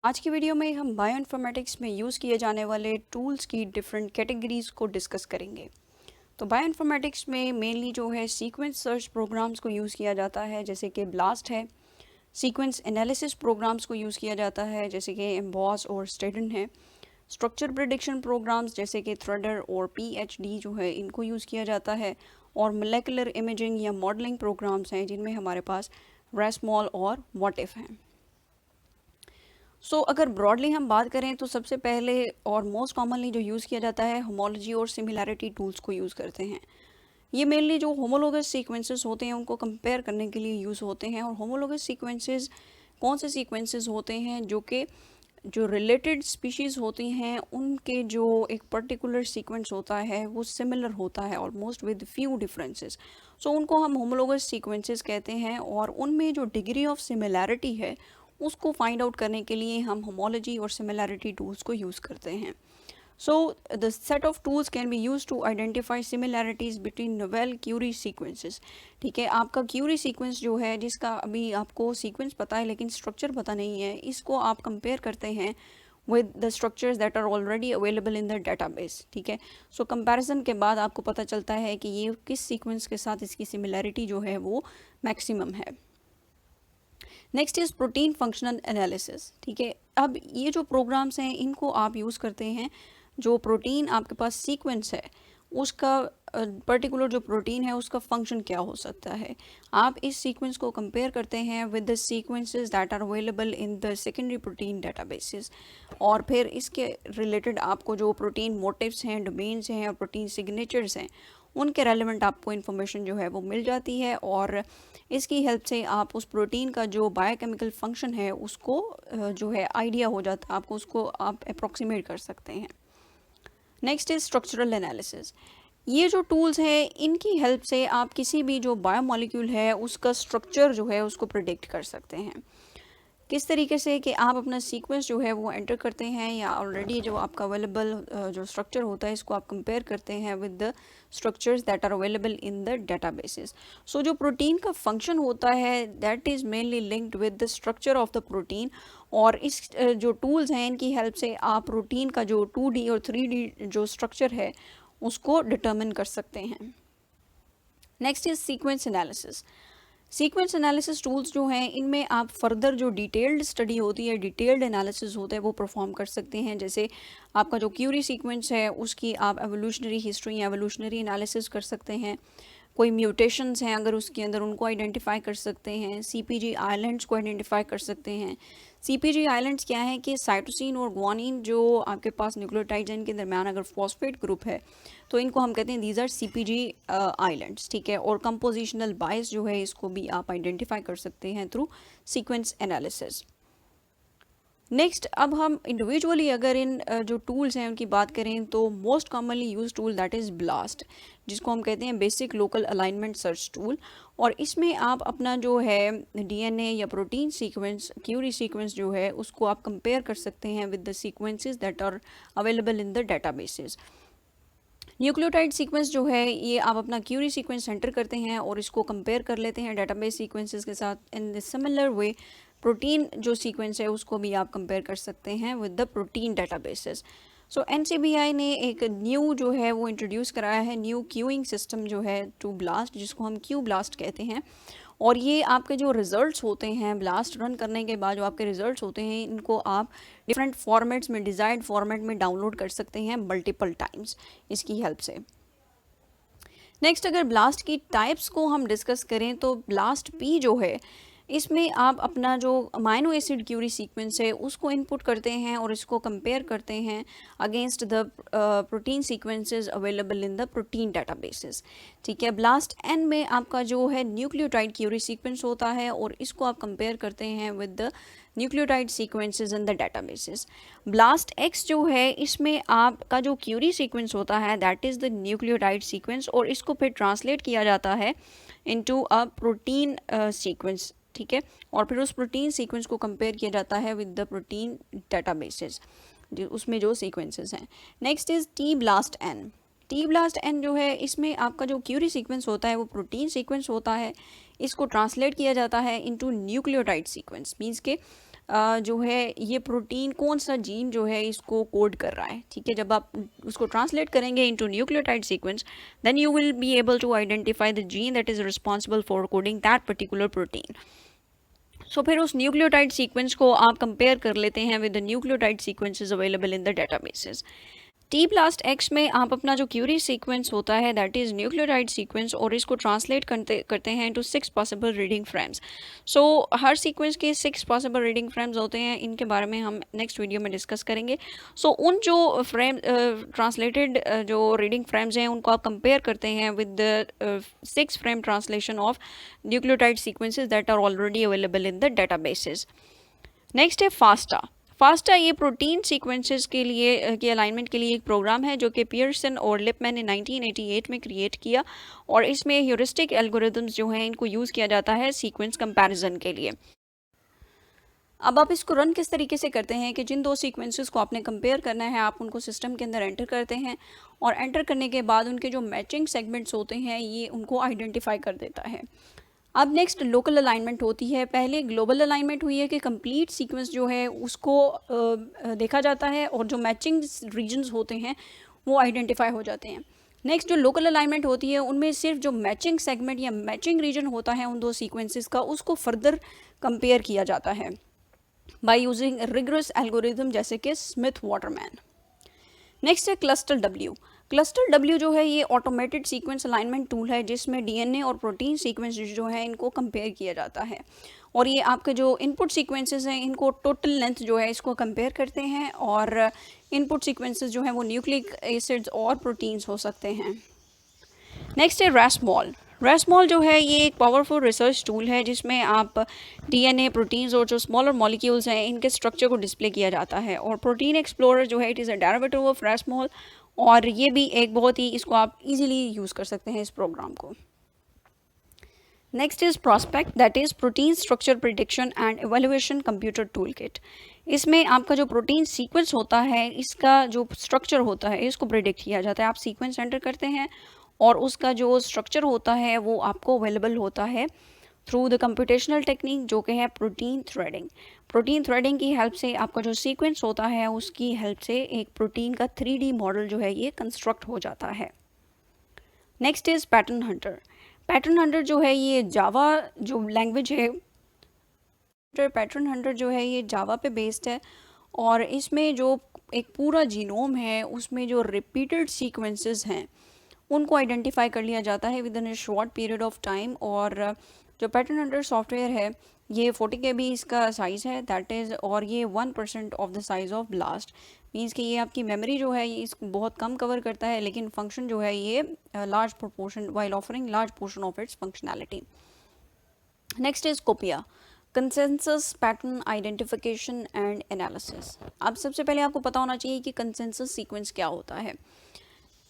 आज की वीडियो में हम बायोइन्फॉर्मेटिक्स में यूज़ किए जाने वाले टूल्स की डिफरेंट कैटेगरीज को डिस्कस करेंगे। तो बायोइन्फॉर्मेटिक्स में मेनली जो है सीक्वेंस सर्च प्रोग्राम्स को यूज़ किया जाता है, जैसे कि ब्लास्ट है। सीक्वेंस एनालिसिस प्रोग्राम्स को यूज़ किया जाता है, जैसे कि एम्बॉस और स्टेडन है। स्ट्रक्चर प्रिडिक्शन प्रोग्राम्स जैसे कि थ्रेडर और पीएचडी जो है इनको यूज़ किया जाता है। और मोलेकुलर इमेजिंग या मॉडलिंग प्रोग्राम्स हैं जिनमें हमारे पास रेस्मॉल और व्हाट-इफ हैं। अगर ब्रॉडली हम बात करें तो सबसे पहले और मोस्ट कॉमनली जो यूज़ किया जाता है होमोलॉजी और सिमिलैरिटी टूल्स को यूज़ करते हैं। ये मेनली जो होमोलोगस सीक्वेंसेस होते हैं उनको कंपेयर करने के लिए यूज़ होते हैं। और होमोलोगस सीक्वेंसेस कौन से सीक्वेंसेस होते हैं जो कि जो रिलेटेड स्पीशीज़ होती हैं उनके जो एक पर्टिकुलर सीक्वेंस होता है वो सिमिलर होता है ऑलमोस्ट विद फ्यू डिफरेंसेस। उनको हम होमोलोगस सीक्वेंसेस कहते हैं और उनमें जो डिग्री ऑफ सिमिलैरिटी है उसको फाइंड आउट करने के लिए हम होमोलॉजी और सिमिलैरिटी टूल्स को यूज़ करते हैं। So the set of tools can be used to identify similarities between novel Curie sequences। ठीक है, आपका Curie sequence जो है जिसका अभी आपको sequence पता है लेकिन structure पता नहीं है, इसको आप compare करते हैं with the structures that are already available in the database। ठीक है, comparison के बाद आपको पता चलता है कि ये किस sequence के साथ इसकी similarity जो है वो maximum है। Next is protein functional analysis. ठीक है, अब ये जो प्रोग्राम्स हैं इनको आप यूज़ करते हैं जो प्रोटीन आपके पास सीक्वेंस है उसका पर्टिकुलर जो प्रोटीन है उसका फंक्शन क्या हो सकता है। आप इस सीक्वेंस को कंपेयर करते हैं with the sequences that are available in the secondary protein databases और फिर इसके रिलेटेड आपको जो प्रोटीन मोटिव्स हैं, डोमेन्स हैं और प्रोटीन सिग्नेचर्स हैं उनके रेलेवेंट आपको इन्फॉर्मेशन जो है वो मिल जाती है और इसकी हेल्प से आप उस प्रोटीन का जो बायोकेमिकल फंक्शन है उसको जो है आइडिया हो जाता है, आपको उसको आप अप्रॉक्सीमेट कर सकते हैं। Next is structural analysis. ये जो टूल्स हैं इनकी हेल्प से आप किसी भी जो बायोमॉलिक्यूल है उसका स्ट्रक्चर जो है उसको प्रिडिक्ट कर सकते हैं। किस तरीके से कि आप अपना सीक्वेंस जो है वो एंटर करते हैं या ऑलरेडी जो आपका अवेलेबल जो स्ट्रक्चर होता है इसको आप कंपेयर करते हैं with the structures that are available in the databases. जो प्रोटीन का फंक्शन होता है that is mainly linked with the structure of the protein और इस जो टूल्स हैं इनकी हेल्प से आप प्रोटीन का जो 2D और 3D जो स्ट्रक्चर है उसको डिटर्मिन कर सकते हैं। Next is sequence analysis. Sequence analysis tools जो हैं इनमें आप फर्दर जो डिटेल्ड स्टडी होती है, डिटेल्ड एनालिसिस होता है वो परफॉर्म कर सकते हैं। जैसे आपका जो क्यूरी सीक्वेंस है उसकी आप एवोल्यूशनरी हिस्ट्री या एवोल्यूशनरी एनालिसिस कर सकते हैं। कोई म्यूटेशंस हैं अगर उसके अंदर उनको आइडेंटिफाई कर सकते हैं। सीपीजी आइलैंड्स को आइडेंटिफाई कर सकते हैं। सीपीजी आइलैंड्स क्या है कि साइटोसिन और ग्वानिन जो आपके पास न्यूक्लियोटाइड्स इनके दरमियान अगर फॉस्फेट ग्रुप है तो इनको हम कहते हैं दीज आर सीपीजी आइलैंड्स। ठीक है, और कंपोजिशनल बायस जो है इसको भी आप आइडेंटिफाई कर सकते हैं थ्रू सीक्वेंस एनालिसिस। नेक्स्ट अब हम इंडिविजुअली अगर इन जो टूल्स हैं उनकी बात करें तो most commonly use tool that is blast, जिसको हम कहते हैं basic local alignment search tool. और इसमें आप अपना जो है डीएनए या प्रोटीन सीक्वेंस, क्यूरी सीक्वेंस जो है उसको आप कंपेयर कर सकते हैं with the sequences that are available in the databases. Nucleotide sequence जो है ये आप अपना क्यूरी सीक्वेंस एंटर करते हैं और इसको कंपेयर कर लेते हैं डेटाबेस सीक्वेंसेस के साथ। In the similar way protein जो सीक्वेंस है उसको भी आप कंपेयर कर सकते हैं with the protein databases. NCBI ने एक न्यू जो है वो इंट्रोड्यूस कराया है, न्यू क्यूइंग सिस्टम जो है टू ब्लास्ट, जिसको हम क्यू ब्लास्ट कहते हैं। और ये आपके जो रिज़ल्ट्स होते हैं ब्लास्ट रन करने के बाद जो आपके रिज़ल्ट्स होते हैं इनको आप डिफरेंट फॉर्मेट्स में, डिज़ायर्ड फॉर्मेट में डाउनलोड कर सकते हैं मल्टीपल टाइम्स इसकी हेल्प से। नेक्स्ट अगर ब्लास्ट की टाइप्स को हम डिस्कस करें तो ब्लास्ट पी जो है इसमें आप अपना जो अमाइनो एसिड क्यूरी सीक्वेंस है उसको इनपुट करते हैं और इसको कंपेयर करते हैं against the protein sequences available in the protein databases. ठीक है, ब्लास्ट एन में आपका जो है न्यूक्लियोटाइड क्यूरी सीक्वेंस होता है और इसको आप कंपेयर करते हैं with the nucleotide sequences in the databases. Blast x जो है इसमें आपका जो क्यूरी सीक्वेंस होता है that is the nucleotide sequence और इसको फिर ट्रांसलेट किया जाता है इनटू अ प्रोटीन सीक्वेंस। ठीक है, और फिर उस प्रोटीन सीक्वेंस को कंपेयर किया जाता है विद द प्रोटीन डेटाबेसेस उसमें जो सीक्वेंसेस हैं। Next is T blast N. T blast N जो है इसमें आपका जो क्यूरी सीक्वेंस होता है वो प्रोटीन सीक्वेंस होता है, इसको ट्रांसलेट किया जाता है इनटू न्यूक्लियोटाइड सीक्वेंस। मीन्स के जो है ये प्रोटीन कौन सा जीन जो है इसको कोड कर रहा है, ठीक है। जब आप उसको ट्रांसलेट करेंगे into nucleotide sequence, then you will be able to identify the gene that is responsible for coding that particular protein. So फिर उस न्यूक्लियोटाइड सीक्वेंस को आप कंपेयर कर लेते हैं with the nucleotide sequences available in the databases. T blast x में आप अपना जो क्यूरी सीक्वेंस होता है दैट इज़ न्यूक्लियोटाइड सीक्वेंस, और इसको ट्रांसलेट करते हैं इनटू 6 पॉसिबल रीडिंग फ्रेम्स। सो हर सीक्वेंस के 6 पॉसिबल रीडिंग फ्रेम्स होते हैं, इनके बारे में हम नेक्स्ट वीडियो में डिस्कस करेंगे। सो उन जो फ्रेम ट्रांसलेटेड जो रीडिंग फ्रेम्स हैं उनको आप कंपेयर करते हैं with the 6 frame translation of nucleotide sequences that are already available in the databases. Next है फास्टा। फास्टा ये प्रोटीन सीक्वेंसेस के लिए के अलाइनमेंट के लिए एक प्रोग्राम है जो कि पियर्सन और लिपमैन ने 1988 में क्रिएट किया, और इसमें ह्यूरिस्टिक एल्गोरिदम्स जो हैं इनको यूज़ किया जाता है सीक्वेंस कंपैरिजन के लिए। अब आप इसको रन किस तरीके से करते हैं कि जिन दो सीक्वेंसेस को आपने कंपेयर करना है आप उनको सिस्टम के अंदर एंटर करते हैं, और एंटर करने के बाद उनके जो मैचिंग सेगमेंट्स होते हैं ये उनको आइडेंटिफाई कर देता है। अब नेक्स्ट लोकल अलाइनमेंट होती है। पहले ग्लोबल अलाइनमेंट हुई है कि कंप्लीट सीक्वेंस जो है उसको देखा जाता है और जो मैचिंग रीजन्स होते हैं वो आइडेंटिफाई हो जाते हैं। नेक्स्ट जो लोकल अलाइनमेंट होती है उनमें सिर्फ जो मैचिंग सेगमेंट या मैचिंग रीजन होता है उन दो सीक्वेंसेस का उसको फर्दर कंपेयर किया जाता है बाय यूजिंग रिगरस एल्गोरिथम जैसे कि स्मिथ वाटरमैन। नेक्स्ट है क्लस्टर डब्ल्यू। क्लस्टर डब्ल्यू जो है ये ऑटोमेटेड सीक्वेंस अलाइनमेंट टूल है जिसमें डीएनए और प्रोटीन सीक्वेंस जो है इनको कंपेयर किया जाता है, और ये आपके जो इनपुट सीक्वेंसेस हैं इनको टोटल लेंथ जो है इसको कंपेयर करते हैं, और इनपुट सीक्वेंसेस जो हैं वो न्यूक्लिक एसिड्स और प्रोटीन्स हो सकते हैं। नेक्स्ट है रैसमॉल। रैसमॉल जो है ये एक पावरफुल रिसर्च टूल है जिसमें आप डीएनए, प्रोटीन्स और जो स्मॉलर मॉलिक्यूल्स हैं इनके स्ट्रक्चर को डिस्प्ले किया जाता है, और प्रोटीन एक्सप्लोरर जो है it is a derivative of RasMol, और ये भी एक बहुत ही इसको आप इजीली यूज़ कर सकते हैं इस प्रोग्राम को। Next is prospect that is protein structure prediction and evaluation computer tool kit. इसमें आपका जो प्रोटीन सीक्वेंस होता है इसका जो स्ट्रक्चर होता है इसको प्रिडिक्ट किया जाता है। आप सीक्वेंस एंटर करते हैं और उसका जो स्ट्रक्चर होता है वो आपको अवेलेबल होता है थ्रू द कंप्यूटेशनल टेक्निक जो कि है प्रोटीन थ्रेडिंग। प्रोटीन थ्रेडिंग की हेल्प से आपका जो सीक्वेंस होता है उसकी हेल्प से एक प्रोटीन का 3D मॉडल जो है ये कंस्ट्रक्ट हो जाता है। Next is pattern Hunter. Pattern Hunter जो है ये जावा जो लैंग्वेज है, पैटर्न हंटर जो है ये जावा पे बेस्ड है, और इसमें जो एक पूरा जीनोम है उसमें जो रिपीटेड सीक्वेंसेस हैं उनको आइडेंटिफाई कर लिया जाता है with in A short period of time. और जो पैटर्न हंटर सॉफ्टवेयर है ये 40 KB इसका साइज़ है दैट इज़, और ये 1% of the size of blast, means कि ये आपकी मेमोरी जो है ये इसको बहुत कम कवर करता है, लेकिन फंक्शन जो है ये large proportion while offering large portion of its functionality. Next is COPIA, consensus pattern identification and analysis. अब सबसे पहले आपको पता होना चाहिए कि कंसेंसस सीक्वेंस क्या होता है।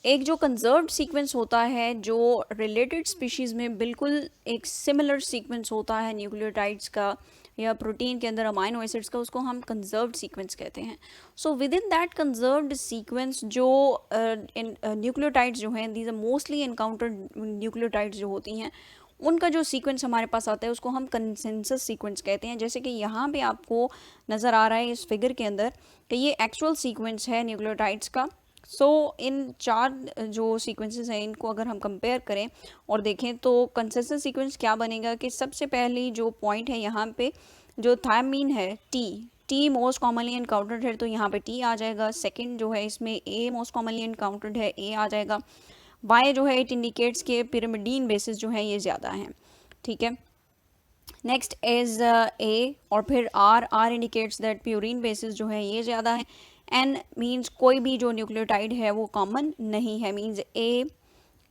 एक जो कंजर्व्ड सीक्वेंस होता है जो रिलेटेड स्पीशीज़ में बिल्कुल एक सिमिलर सीक्वेंस होता है न्यूक्लियोटाइड्स का या प्रोटीन के अंदर अमाइनो एसिड्स का, उसको हम कंजर्व्ड सीक्वेंस कहते हैं। So within that conserved sequence जो न्यूक्लियोटाइड्स जो हैं these are mostly encountered nucleotides जो होती हैं उनका जो सीक्वेंस हमारे पास आता है उसको हम कंसेंसस सीक्वेंस कहते हैं। जैसे कि यहाँ पे आपको नज़र आ रहा है इस फिगर के अंदर कि ये एक्चुअल सीक्वेंस है न्यूक्लियोटाइड्स का। सो इन 4 जो सीक्वेंसेस हैं इनको अगर हम कंपेयर करें और देखें तो कंसेंसस सीक्वेंस क्या बनेगा कि सबसे पहली जो पॉइंट है यहाँ पे जो थायमीन है टी मोस्ट कॉमनली एनकाउंटर्ड है तो यहाँ पे टी आ जाएगा। सेकंड जो है इसमें ए मोस्ट कॉमनली एनकाउंटर्ड है, ए आ जाएगा। वाई जो है इट इंडिकेट्स के पिरामिडीन बेसिस जो है ये ज़्यादा हैं, ठीक है। नेक्स्ट इज़ ए, और फिर R indicates that purine bases जो है ये ज़्यादा है। एन मीन्स कोई भी जो न्यूक्लियोटाइड है वो कॉमन नहीं है, मीन्स ए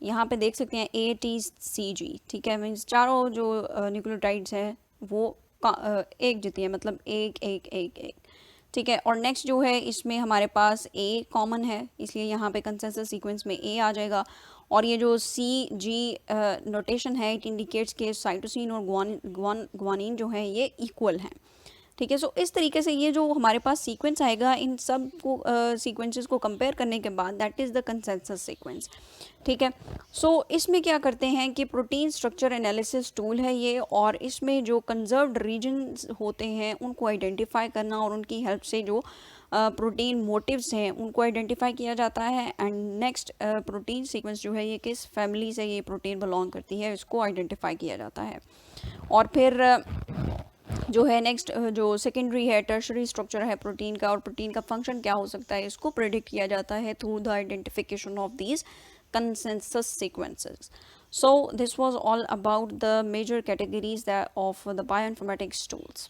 यहाँ पे देख सकते हैं ATCG, ठीक है, मीन्स चारों जो न्यूक्लियोटाइड्स हैं वो एक जितनी है, मतलब एक एक एक एक, ठीक है। और नेक्स्ट जो है इसमें हमारे पास ए कॉमन है इसलिए यहाँ पे कंसेंसस सीक्वेंस में ए आ जाएगा। और ये जो CG नोटेशन है इट इंडिकेट्स के साइटोसिन और ग्वानिन जो है ये इक्वल हैं, ठीक है। सो इस तरीके से ये जो हमारे पास सीक्वेंस आएगा, इन सब को सीक्वेंसेस को कंपेयर करने के बाद that is the consensus sequence. ठीक है। सो इसमें क्या करते हैं कि प्रोटीन स्ट्रक्चर एनालिसिस टूल है ये, और इसमें जो कंजर्व्ड रीजन्स होते हैं उनको आइडेंटिफाई करना और उनकी हेल्प से जो प्रोटीन मोटिव्स हैं उनको आइडेंटिफाई किया जाता है। एंड नेक्स्ट प्रोटीन सीक्वेंस जो है ये किस फैमिली से ये प्रोटीन बिलोंग करती है इसको आइडेंटिफाई किया जाता है। और फिर जो है नेक्स्ट जो सेकेंडरी है, टर्शरी स्ट्रक्चर है प्रोटीन का, और प्रोटीन का फंक्शन क्या हो सकता है इसको प्रेडिक्ट किया जाता है through the identification of these consensus sequences. So this was all about the major categories that of the bioinformatics tools.